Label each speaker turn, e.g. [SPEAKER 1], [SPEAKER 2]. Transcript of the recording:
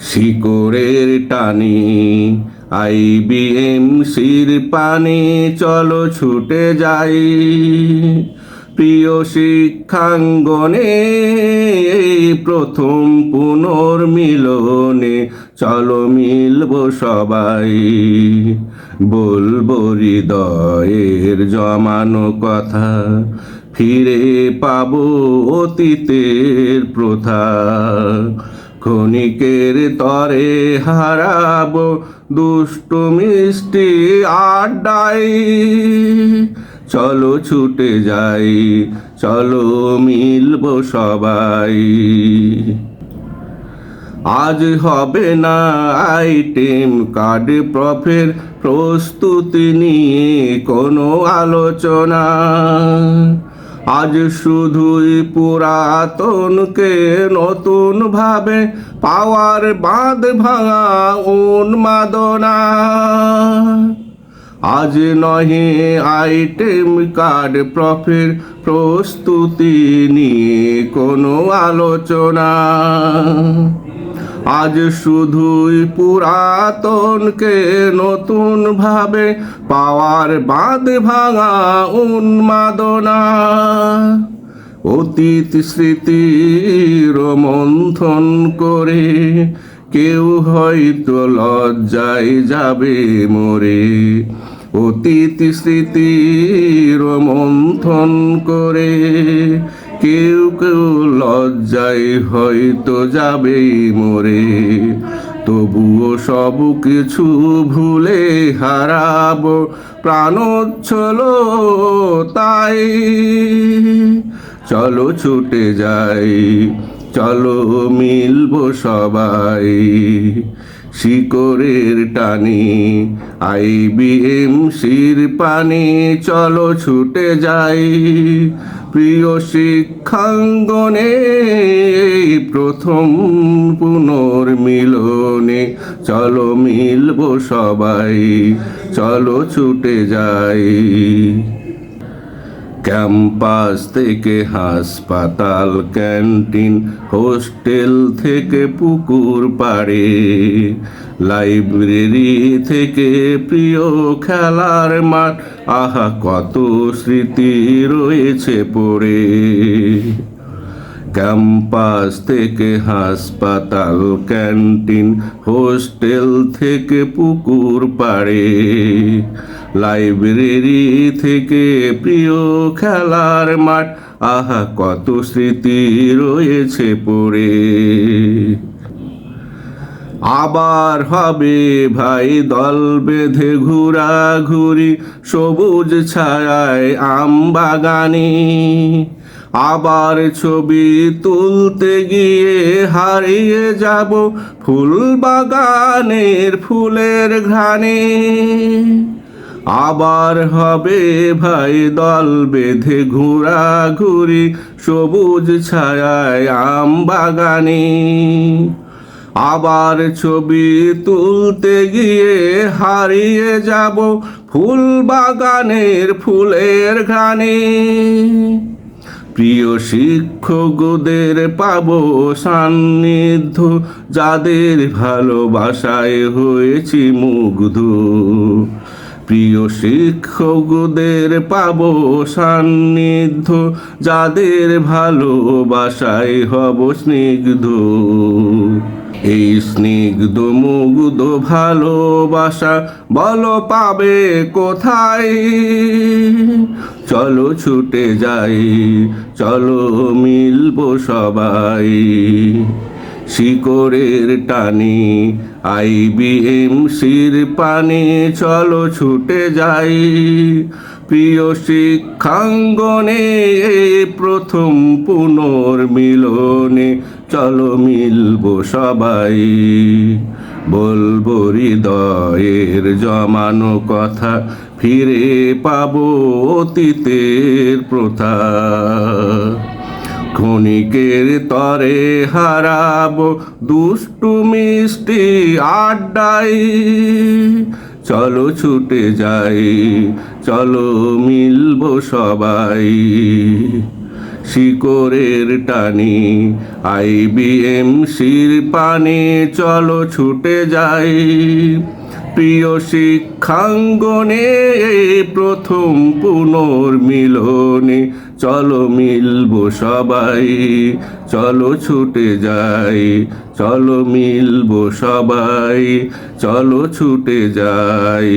[SPEAKER 1] শিকড়ের টানি আইবিএমসির পানি, চলো ছুটে যাই প্রিয় শিক্ষাঙ্গনে, এই প্রথম পুনর্মিলনে চলো মিলব সবাই, বলবো হৃদয়ের জমানো কথা, ফিরে পাবো অতীতের প্রথা, ক্ষণিকের তরে হারাবো দুষ্টু মিষ্টি আড্ডায়, চলো ছুটে যাই, চলো মিলবো সবাই। আজ হবে না আইটেম কার্ড প্রফের প্রস্তুতি নিয়ে কোনো আলোচনা, আজ শুধুই পুরাতনকে নতুন ভাবে পাওয়ার বাঁধ ভাঙা উন্মাদনা। আজ নহে আইটেম কার্ড প্রফের প্রস্তুতি নিয়ে কোনো আলোচনা, আজ শুধুই পুরাতনকে নতুন ভাবে পাওয়ার বাঁধ ভাঙা উন্মাদনা। অতীত স্মৃতির মন্থন করে কেউ হয়তো লজ্জায় যাবে মরে, অতীত স্মৃতির মন্থন করে কেউ কেউ লজ্জায় হয়তো যাবে মরে, তবুও সব কিছু ভুলে হারাবো প্রাণোচ্ছল তাই, চলো ছুটে যাই, চলো মিলবো সবাই, শিকড়ের টানি আইবিএমসির পানি, চলো ছুটে যাই প্রিয় শিক্ষাঙ্গনে, প্রথম পুনর্মিলনে চলো মিলবো সবাই, চলো ছুটে যাই। ক্যাম্পাস থেকে হাসপাতাল, ক্যান্টিন, হোস্টেল থেকে পুকুর পাড়ে, লাইব্রেরি থেকে প্রিয় খেলার মাঠ, আহা কত স্মৃতি রয়েছে পড়ে। ক্যাম্পাস থেকে হাসপাতাল, ক্যান্টিন, হোস্টেল থেকে পুকুর পাড়ে, লাইব্রেরি থেকে প্রিয় খেলার মাঠ, আহা কত স্মৃতি রয়েছে পড়ে। আবার হবে ভাই দল বেঁধে ঘোরাঘুরি সবুজ ছায়ায় আমবাগানে, আবার ছবি তুলতে গিয়ে হারিয়ে যাব ফুল বাগানের ফুলের ঘ্রাণে, আবার হবে ভাই দল বেঁধে ঘোরাঘুরি সবুজ ছায়ায় আমবাগানে, আবার ছবি তুলতে গিয়ে হারিয়ে যাব ফুল বাগানের ফুলের ঘ্রাণে। প্রিয় শিক্ষকদের পাবো সান্নিধ্য, যাদের ভালোবাসায় হয়েছি মুগ্ধ, প্রিয় শিক্ষকদের পাবো সান্নিধ্য, যাদের ভালোবাসায় হব স্নিগ্ধ, এই স্নিগ্ধ মুগ্ধ ভালোবাসা বলো পাবে কোথায়, চলো ছুটে যাই, চলো মিলবো সবাই, শিকড়ের টানি আইবিএমসির পানি, চলো ছুটে যাই প্রিয় শিক্ষাঙ্গনে, প্রথম পুনর্মিলনে চলো মিলবো সবাই, বলবো হৃদয়ের জমানো কথা, ফিরে পাবো অতীতের প্রথা, ক্ষণিকের তরে হারাবো দুষ্টু মিষ্টি আড্ডায়, চলো ছুটে যাই, চলো মিলবো সবাই, শিকড়ের টানি। IBMCর পানে চলো ছুটে যাই, প্রিয় শিক্ষাঙ্গনে এই প্রথম পুনর্মিলনে। চলো মিলবো সবাই, চলো ছুটে যাই, চলো মিলবো সবাই, চলো ছুটে যাই।